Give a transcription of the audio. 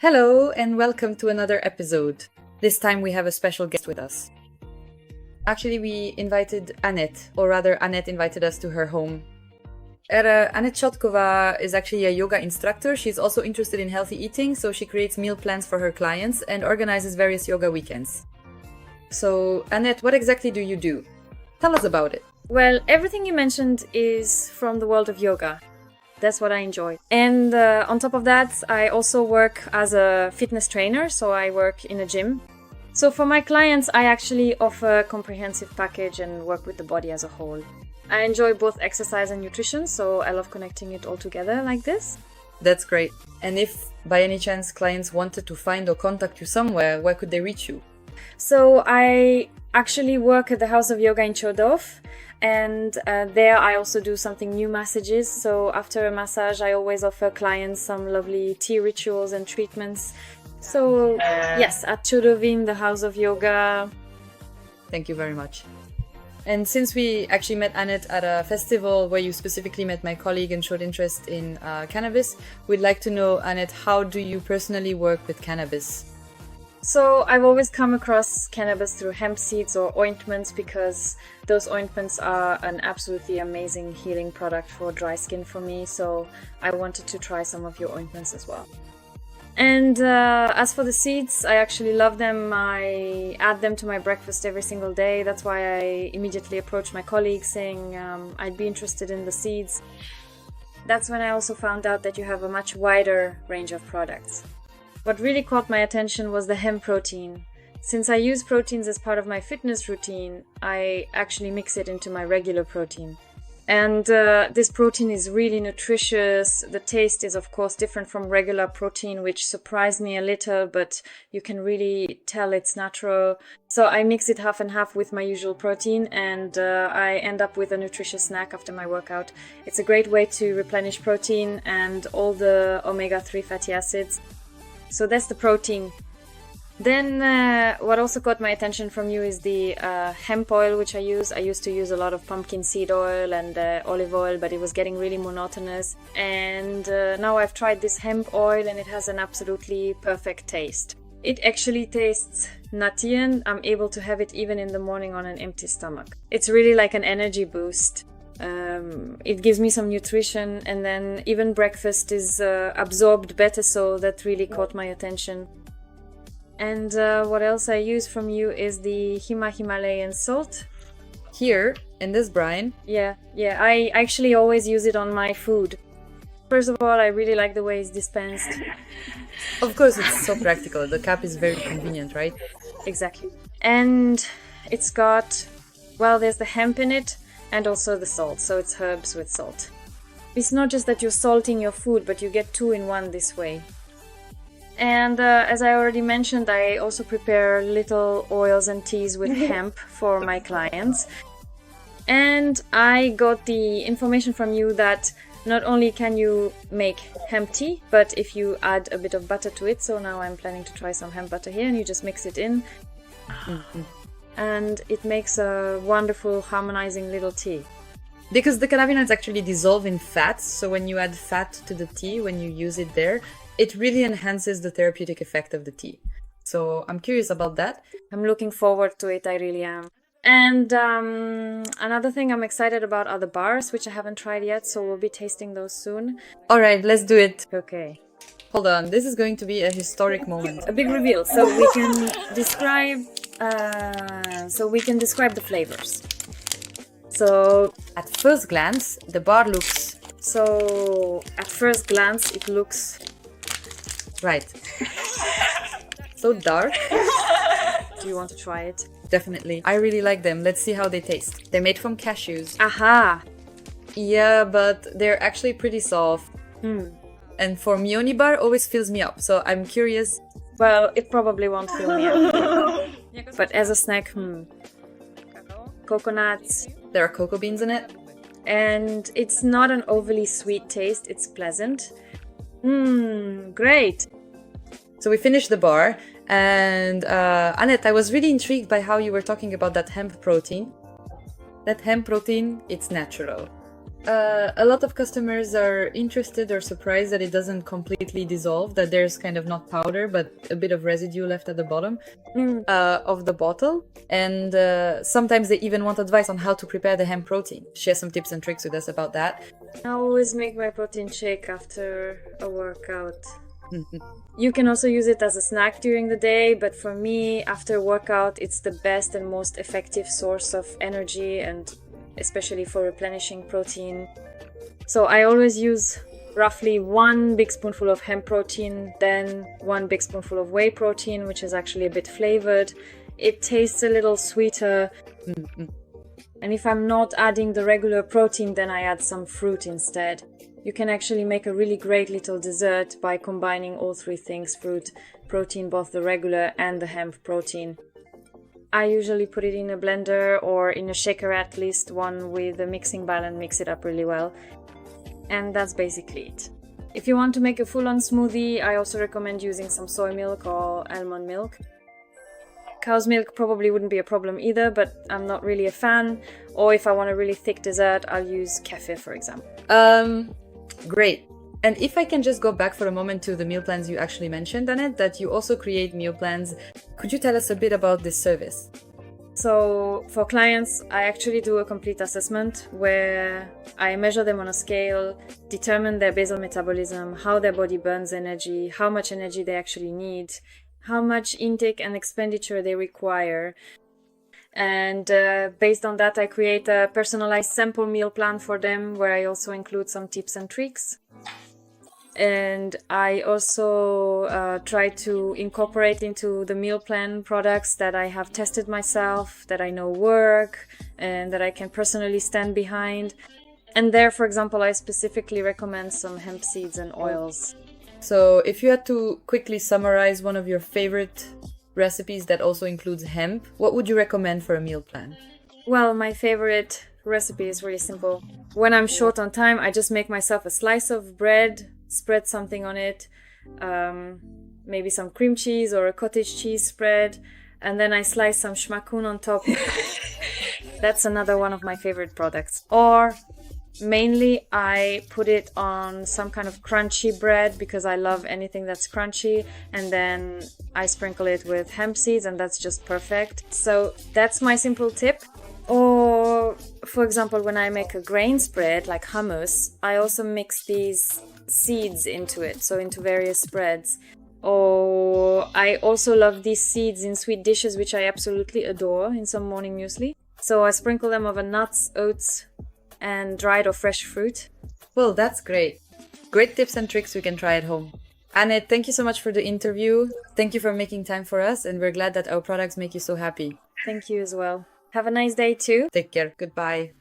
Hello and welcome to another episode. This time we have a special guest with us. Actually, we invited Aneta, or rather Aneta invited us to her home. Aneta Choutková is actually a yoga instructor. She's also interested in healthy eating, so she creates meal plans for her clients and organizes various yoga weekends. So, Aneta, what exactly do you do? Tell us about it. Well, everything you mentioned is from the world of yoga. That's what I enjoy. And on top of that, I also work as a fitness trainer, so I work in a gym. So for my clients, I actually offer a comprehensive package and work with the body as a whole. I enjoy both exercise and nutrition, so I love connecting it all together like this. That's great. And if by any chance clients wanted to find or contact you somewhere, where could they reach you? So I actually work at the House of Yoga in Choutková, and there I also do something new massages. So after a massage, I always offer clients some lovely tea rituals and treatments. So yes, at Choutková in the House of Yoga. Thank you very much. And since we actually met Aneta at a festival where you specifically met my colleague and showed interest in cannabis, we'd like to know, Aneta, how do you personally work with cannabis? So I've always come across cannabis through hemp seeds or ointments because those ointments are an absolutely amazing healing product for dry skin for me. So I wanted to try some of your ointments as well. And as for the seeds, I actually love them. I add them to my breakfast every single day. That's why I immediately approached my colleagues saying I'd be interested in the seeds. That's when I also found out that you have a much wider range of products. What really caught my attention was the hemp protein. Since I use proteins as part of my fitness routine, I actually mix it into my regular protein. And this protein is really nutritious. The taste is of course different from regular protein, which surprised me a little, but you can really tell it's natural. So I mix it half and half with my usual protein, and I end up with a nutritious snack after my workout. It's a great way to replenish protein and all the omega-3 fatty acids. So that's the protein. Then what also caught my attention from you is the hemp oil, which I use. I used to use a lot of pumpkin seed oil and olive oil, but it was getting really monotonous. And now I've tried this hemp oil and it has an absolutely perfect taste. It actually tastes nutty and I'm able to have it even in the morning on an empty stomach. It's really like an energy boost. It gives me some nutrition, and then even breakfast is absorbed better, so that really caught my attention. And what else I use from you is the Himalayan salt. Here, in this brine? Yeah, I actually always use it on my food. First of all, I really like the way it's dispensed. Of course, it's so practical. The cap is very convenient, right? Exactly. And it's got, well, there's the hemp in it, and also the salt, so it's herbs with salt. It's not just that you're salting your food, but you get two in one this way. And as I already mentioned, I also prepare little oils and teas with hemp for my clients. And I got the information from you that not only can you make hemp tea, but if you add a bit of butter to it, so now I'm planning to try some hemp butter here, and you just mix it in. And it makes a wonderful harmonizing little tea. Because the cannabinoids actually dissolve in fats, so when you add fat to the tea, when you use it there, it really enhances the therapeutic effect of the tea. So I'm curious about that. I'm looking forward to it, I really am. And another thing I'm excited about are the bars, which I haven't tried yet, so we'll be tasting those soon. Alright, let's do it. Okay. Hold on, this is going to be a historic moment. A big reveal, so we can describe the flavors. So at first glance, the bar looks... it looks... Right. So dark. Do you want to try it? Definitely. I really like them. Let's see how they taste. They're made from cashews. Aha! Yeah, but they're actually pretty soft. And for Mioni bar always fills me up, so I'm curious. Well, it probably won't fill me up. But as a snack, coconuts. There are cocoa beans in it. And it's not an overly sweet taste, it's pleasant. Great. So we finished the bar, and Aneta, I was really intrigued by how you were talking about that hemp protein. That hemp protein, it's natural. A lot of customers are interested or surprised that it doesn't completely dissolve, that there's kind of not powder, but a bit of residue left at the bottom of the bottle. And sometimes they even want advice on how to prepare the hemp protein. Share some tips and tricks with us about that. I always make my protein shake after a workout. You can also use it as a snack during the day, but for me, after a workout, it's the best and most effective source of energy, and especially for replenishing protein. So I always use roughly 1 big spoonful of hemp protein, then 1 big spoonful of whey protein, which is actually a bit flavored. It tastes a little sweeter. And if I'm not adding the regular protein, then I add some fruit instead. You can actually make a really great little dessert by combining all 3 things: fruit, protein, both the regular and the hemp protein. I usually put it in a blender or in a shaker, at least one with a mixing bowl, and mix it up really well. And that's basically it. If you want to make a full-on smoothie, I also recommend using some soy milk or almond milk. Cow's milk probably wouldn't be a problem either, but I'm not really a fan. Or if I want a really thick dessert, I'll use kefir, for example. Great. And if I can just go back for a moment to the meal plans you actually mentioned, Aneta, that you also create meal plans. Could you tell us a bit about this service? So for clients, I actually do a complete assessment where I measure them on a scale, determine their basal metabolism, how their body burns energy, how much energy they actually need, how much intake and expenditure they require. And based on that, I create a personalized sample meal plan for them, where I also include some tips and tricks. And I also try to incorporate into the meal plan products that I have tested myself, that I know work, and that I can personally stand behind. And there, for example, I specifically recommend some hemp seeds and oils. So if you had to quickly summarize one of your favorite recipes that also includes hemp, what would you recommend for a meal plan? Well, my favorite recipe is really simple. When I'm short on time, I just make myself a slice of bread, spread something on it, maybe some cream cheese or a cottage cheese spread, and then I slice some schmackun on top. That's another one of my favorite products. Or mainly I put it on some kind of crunchy bread, because I love anything that's crunchy, and then I sprinkle it with hemp seeds, and that's just perfect. So that's my simple tip. Or for example, when I make a grain spread like hummus, I also mix these seeds into it, so into various spreads. Or I also love these seeds in sweet dishes, which I absolutely adore, in some morning muesli. So I sprinkle them over nuts, oats, and dried or fresh fruit. Well, that's great. Great tips and tricks we can try at home. Aneta, thank you so much for the interview. Thank you for making time for us, and we're glad that our products make you so happy. Thank you as well. Have a nice day too. Take care. Goodbye.